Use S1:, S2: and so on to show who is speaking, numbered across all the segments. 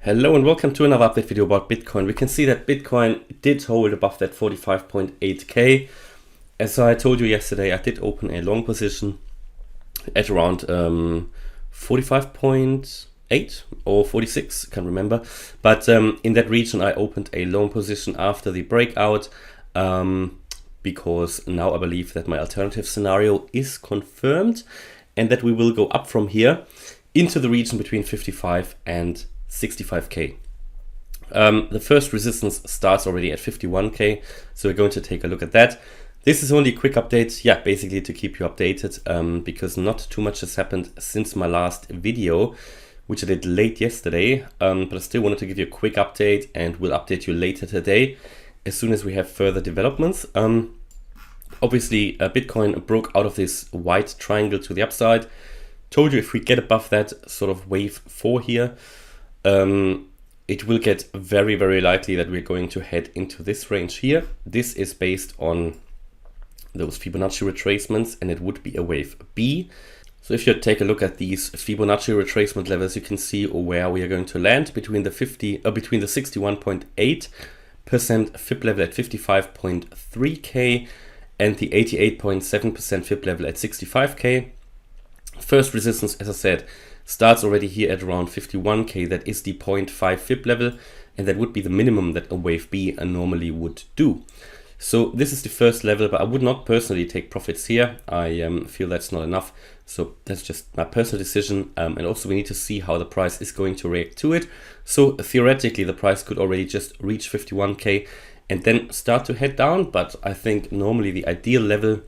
S1: Hello and welcome to another update video about Bitcoin. We can see that Bitcoin did hold above that 45.8k. As I told you yesterday, I did open a long position at around 45.8 or 46, can't remember. But in that region, I opened a long position after the breakout because now I believe that my alternative scenario is confirmed and that we will go up from here into the region between 55 and 65k. The first resistance starts already at 51k, so we're going to take a look at that. This is only a quick update, basically to keep you updated, because not too much has happened since my last video, which I did late yesterday, but I still wanted to give you a quick update and will update you later today as soon as we have further developments. Obviously, Bitcoin broke out of this white triangle to the upside. Told you if we get above that sort of wave 4 here, it will get very, very likely that we're going to head into this range here. This is based on those Fibonacci retracements, and it would be a wave B. So if you take a look at these Fibonacci retracement levels, you can see where we are going to land between the 61.8% Fib level at 55.3k and the 88.7% Fib level at 65k. First resistance, as I said, starts already here at around 51k. That is the 0.5 Fib level, and that would be the minimum that a wave B normally would do. So this is the first level, but I would not personally take profits here. I feel that's not enough. So that's just my personal decision. And also we need to see how the price is going to react to it. So theoretically, the price could already just reach 51k and then start to head down. But I think normally the ideal level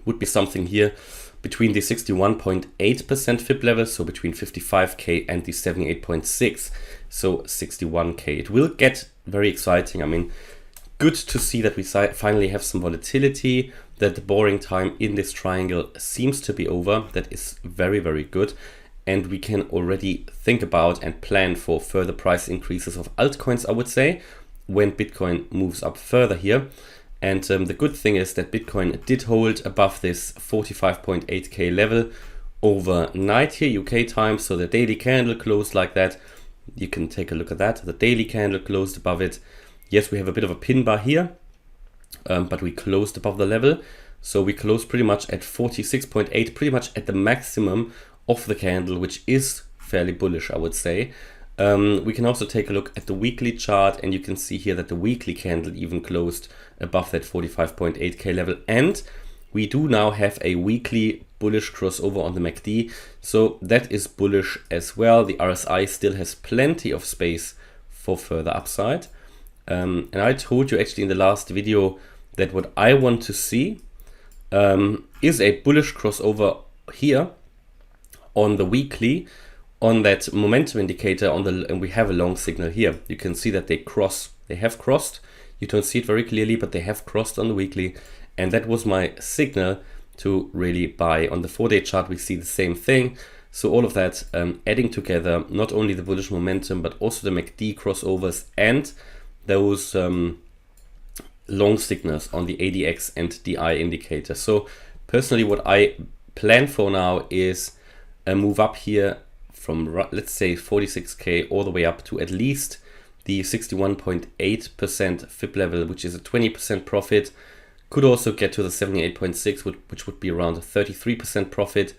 S1: would be something here between the 61.8% Fib level, so between 55k and the 78.6, so 61k. It will get very exciting. I mean, good to see that we finally have some volatility, that the boring time in this triangle seems to be over. That is very, very good. And we can already think about and plan for further price increases of altcoins, I would say, when Bitcoin moves up further here. And the good thing is that Bitcoin did hold above this 45.8k level overnight here, UK time. So the daily candle closed like that. You can take a look at that. The daily candle closed above it. Yes, we have a bit of a pin bar here, but we closed above the level. So we closed pretty much at 46.8, pretty much at the maximum of the candle, which is fairly bullish, I would say. We can also take a look at the weekly chart, and you can see here that the weekly candle even closed above that 45.8k level. And we do now have a weekly bullish crossover on the MACD. So that is bullish as well. The RSI still has plenty of space for further upside. And I told you actually in the last video that what I want to see is a bullish crossover here on the weekly, on that momentum indicator and we have a long signal here. You can see that they have crossed. You don't see it very clearly, but they have crossed on the weekly. And that was my signal to really buy. On the 4-day chart, we see the same thing. So all of that adding together, not only the bullish momentum, but also the MACD crossovers and those long signals on the ADX and DI indicator. So personally, what I plan for now is a move up here from, let's say, 46k all the way up to at least the 61.8% Fib level, which is a 20% profit. Could also get to the 78.6, which would be around a 33% profit,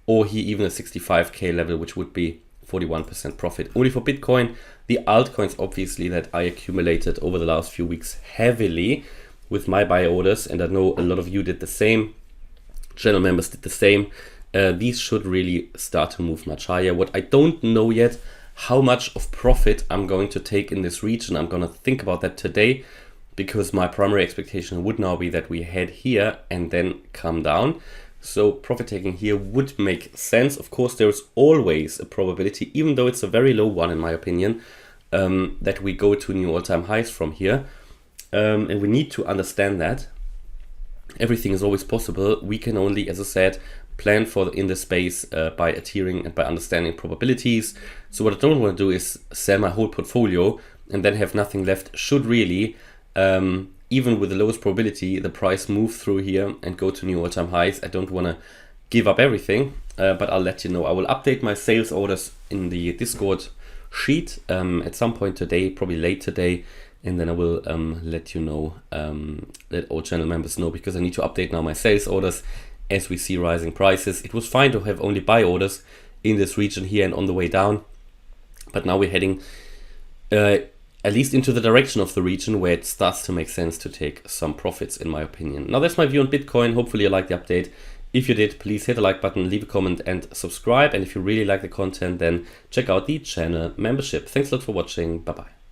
S1: or here even a 65k level, which would be 41% profit. Only for Bitcoin. The altcoins, obviously, that I accumulated over the last few weeks heavily with my buy orders, and I know a lot of you did the same. Channel members did the same. These should really start to move much higher. What I don't know yet, how much of profit I'm going to take in this region. I'm going to think about that today, because my primary expectation would now be that we head here and then come down. So profit taking here would make sense. Of course, there is always a probability, even though it's a very low one in my opinion, that we go to new all-time highs from here. And we need to understand that everything is always possible. We can only, as I said, plan for in the space by adhering and by understanding probabilities. So what I don't want to do is sell my whole portfolio and then have nothing left. Should really, even with the lowest probability, the price move through here and go to new all-time highs. I don't want to give up everything, but I'll let you know. I will update my sales orders in the Discord sheet at some point today, probably late today, and then I will let you know, let all channel members know, because I need to update now my sales orders as we see rising prices. It was fine to have only buy orders in this region here and on the way down, but now we're heading at least into the direction of the region where it starts to make sense to take some profits, in my opinion. Now that's my view on Bitcoin. Hopefully you liked the update. If you did, please hit the like button, leave a comment and subscribe. And if you really like the content, then check out the channel membership. Thanks a lot for watching. Bye bye.